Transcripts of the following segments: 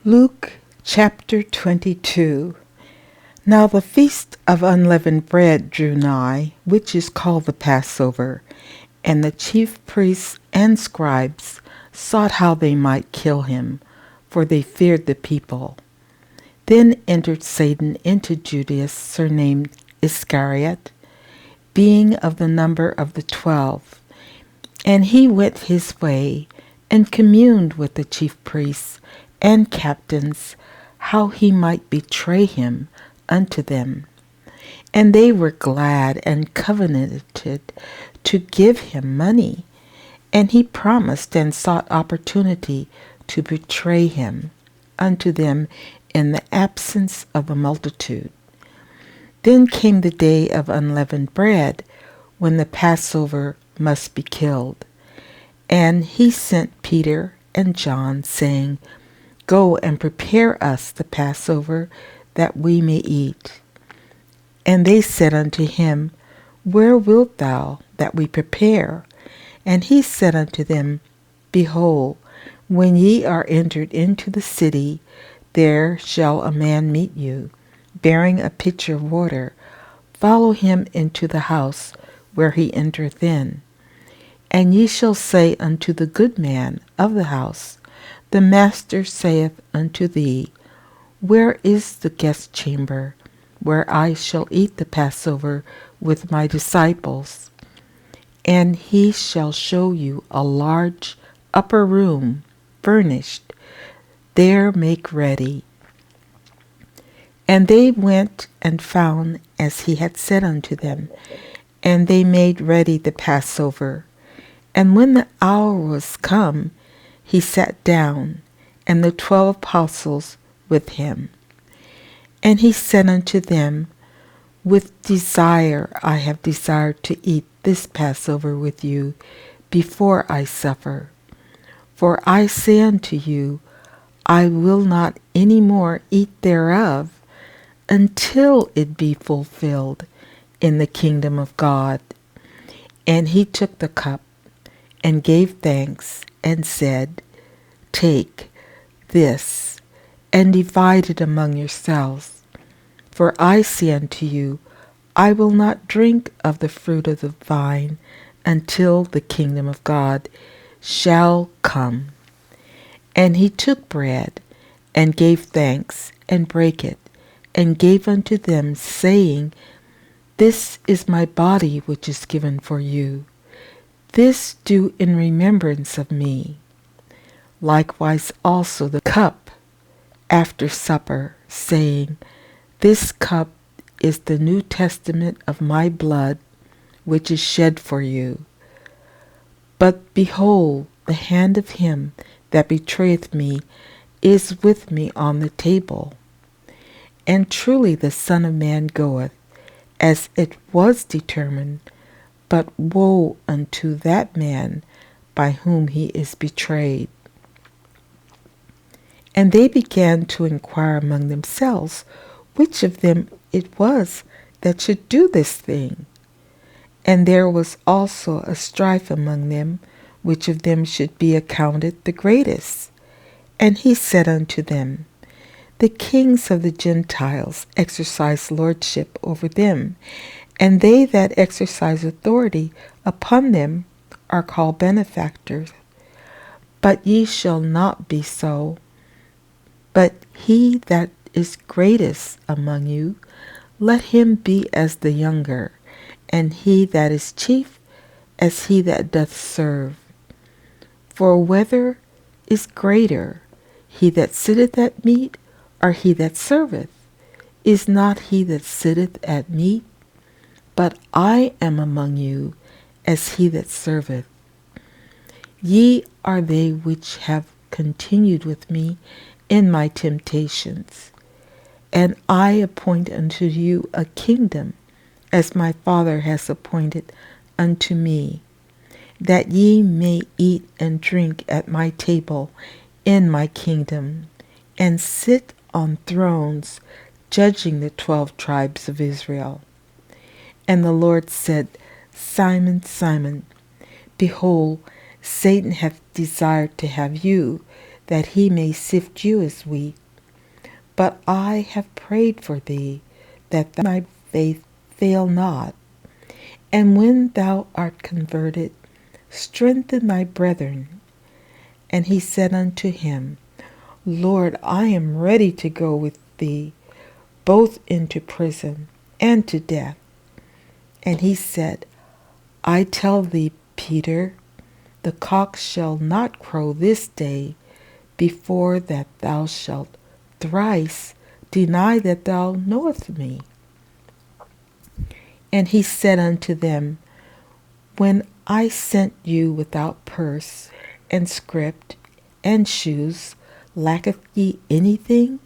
Luke chapter 22. Now the feast of unleavened bread drew nigh, which is called the Passover, and the chief priests and scribes sought how they might kill him, for they feared the people. Then entered Satan into Judas, surnamed Iscariot, being of the number of the 12. And he went his way, and communed with the chief priests and captains, how he might betray him unto them. And they were glad and covenanted to give him money. And he promised and sought opportunity to betray him unto them in the absence of the multitude. Then came the day of unleavened bread, when the Passover must be killed. And he sent Peter and John, saying, Go and prepare us the Passover, that we may eat. And they said unto him, Where wilt thou that we prepare? And he said unto them, Behold, when ye are entered into the city, there shall a man meet you, bearing a pitcher of water. Follow him into the house where he entereth in. And ye shall say unto the good man of the house, The master saith unto thee, Where is the guest chamber, where I shall eat the Passover with my disciples? And he shall show you a large upper room, furnished. There make ready. And they went and found as he had said unto them, and they made ready the Passover. And when the hour was come, he sat down, and the 12 apostles with him. And he said unto them, With desire I have desired to eat this Passover with you before I suffer. For I say unto you, I will not any more eat thereof until it be fulfilled in the kingdom of God. And he took the cup and gave thanks and said, Take this and divide it among yourselves. For I say unto you, I will not drink of the fruit of the vine until the kingdom of God shall come. And he took bread and gave thanks and brake it and gave unto them, saying, This is my body which is given for you. This do in remembrance of me. Likewise also the cup after supper, saying, This cup is the New Testament of my blood, which is shed for you. But behold, the hand of him that betrayeth me is with me on the table. And truly the Son of Man goeth, as it was determined, but woe unto that man by whom he is betrayed. And they began to inquire among themselves which of them it was that should do this thing. And there was also a strife among them, which of them should be accounted the greatest. And he said unto them, The kings of the Gentiles exercise lordship over them, and they that exercise authority upon them are called benefactors. But ye shall not be so. But he that is greatest among you, let him be as the younger, and he that is chief as he that doth serve. For whether is greater, he that sitteth at meat, or he that serveth? Is not he that sitteth at meat? But I am among you as he that serveth. Ye are they which have continued with me in my temptations. And I appoint unto you a kingdom, as my Father has appointed unto me, that ye may eat and drink at my table in my kingdom, and sit on thrones, judging the 12 tribes of Israel. And the Lord said, Simon, Simon, behold, Satan hath desired to have you, that he may sift you as wheat. But I have prayed for thee, that thy faith fail not. And when thou art converted, strengthen thy brethren. And he said unto him, Lord, I am ready to go with thee, both into prison and to death. And he said, I tell thee, Peter, the cock shall not crow this day before that thou shalt thrice deny that thou knowest me. And he said unto them, When I sent you without purse and scrip and shoes, lacketh ye anything?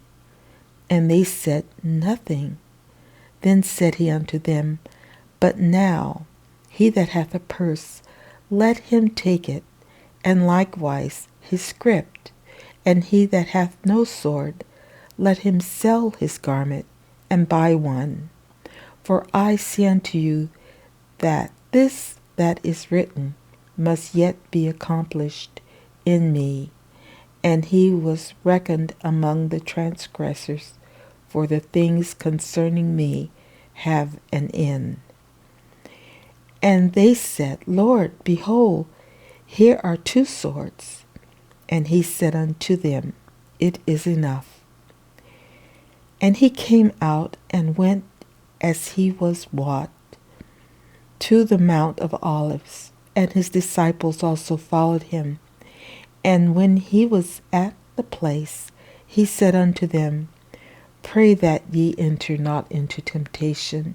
And they said, Nothing. Then said he unto them, But now he that hath a purse, let him take it, and likewise his scrip. And he that hath no sword, let him sell his garment, and buy one. For I say unto you, that this that is written must yet be accomplished in me. And he was reckoned among the transgressors, for the things concerning me have an end. And they said, Lord, behold, here are 2 swords. And he said unto them, It is enough. And he came out and went as he was wont to the Mount of Olives, and his disciples also followed him. And when he was at the place, he said unto them, Pray that ye enter not into temptation.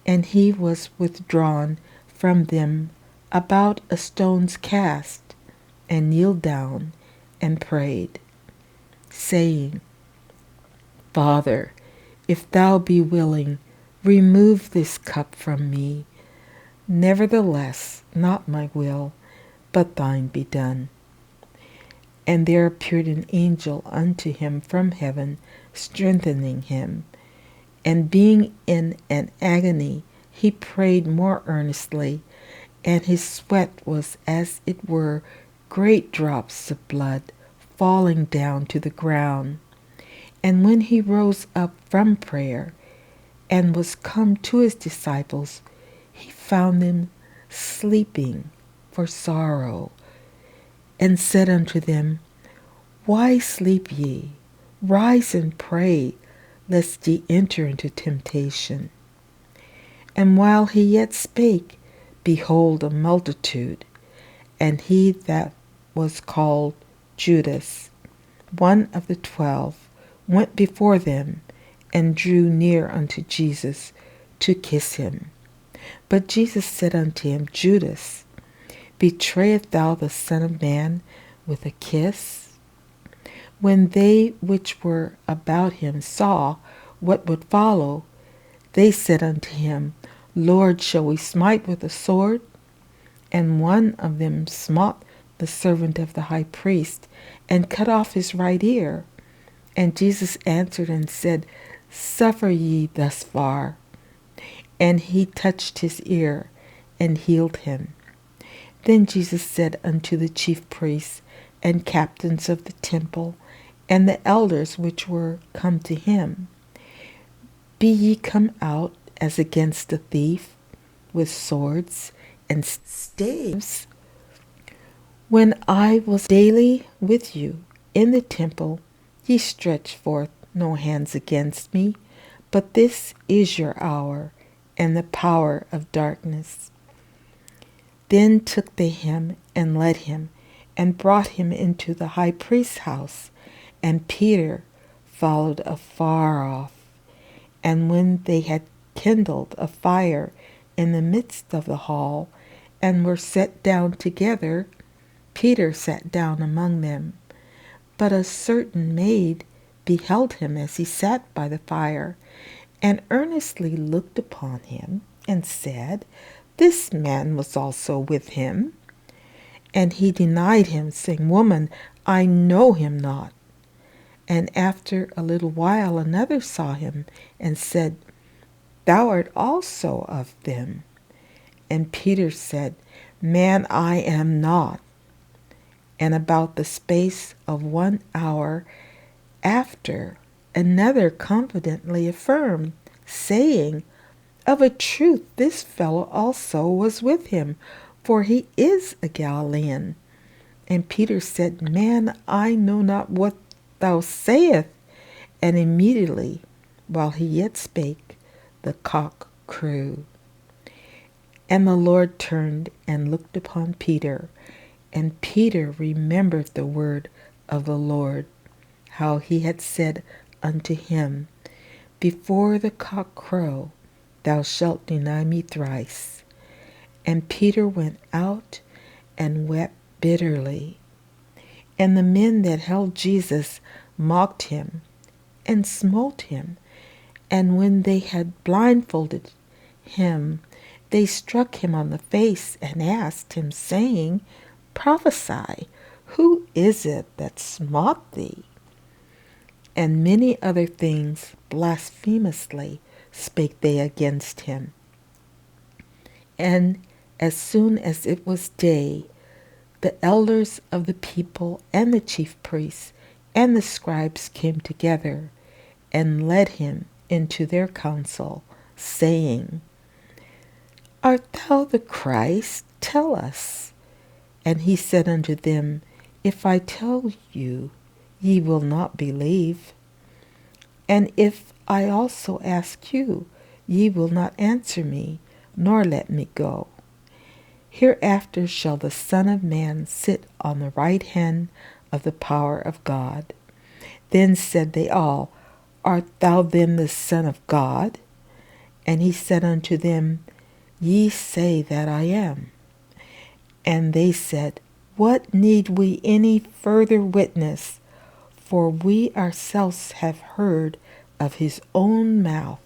And he was withdrawn from them about a stone's cast, and kneeled down and prayed, saying, Father, if thou be willing, remove this cup from me. Nevertheless, not my will, but thine be done. And there appeared an angel unto him from heaven, strengthening him. And being in an agony, he prayed more earnestly, and his sweat was as it were great drops of blood falling down to the ground. And when he rose up from prayer, and was come to his disciples, he found them sleeping for sorrow, and said unto them, Why sleep ye? Rise and pray, lest ye enter into temptation. And while he yet spake, behold, a multitude, and he that was called Judas, one of the 12, went before them, and drew near unto Jesus to kiss him. But Jesus said unto him, Judas, betrayest thou the Son of Man with a kiss? When they which were about him saw what would follow, they said unto him, Lord, shall we smite with a sword? And one of them smote the servant of the high priest, and cut off his right ear. And Jesus answered and said, Suffer ye thus far. And he touched his ear, and healed him. Then Jesus said unto the chief priests and captains of the temple, and the elders which were come to him, Be ye come out as against a thief, with swords and staves? When I was daily with you in the temple, ye stretched forth no hands against me, but this is your hour, and the power of darkness. Then took they him, and led him, and brought him into the high priest's house, and Peter followed afar off. And when they had kindled a fire in the midst of the hall, and were set down together, Peter sat down among them. But a certain maid beheld him as he sat by the fire, and earnestly looked upon him, and said, This man was also with him. And he denied him, saying, Woman, I know him not. And after a little while another saw him, and said, Thou art also of them. And Peter said, Man, I am not. And about the space of 1 hour after, another confidently affirmed, saying, Of a truth this fellow also was with him, for he is a Galilean. And Peter said, Man, I know not what thou sayest. And immediately, while he yet spake, the cock crew. And the Lord turned and looked upon Peter, and Peter remembered the word of the Lord, how he had said unto him, Before the cock crow, thou shalt deny me thrice. And Peter went out and wept bitterly. And the men that held Jesus mocked him and smote him. And when they had blindfolded him, they struck him on the face and asked him, saying, Prophesy, who is it that smote thee? And many other things blasphemously spake they against him. And as soon as it was day, the elders of the people and the chief priests and the scribes came together and led him into their council, saying, Art thou the Christ? Tell us. And he said unto them, If I tell you, ye will not believe. And if I also ask you, ye will not answer me, nor let me go. Hereafter shall the Son of Man sit on the right hand of the power of God. Then said they all, Art thou then the Son of God? And he said unto them, Ye say that I am. And they said, What need we any further witness? For we ourselves have heard of his own mouth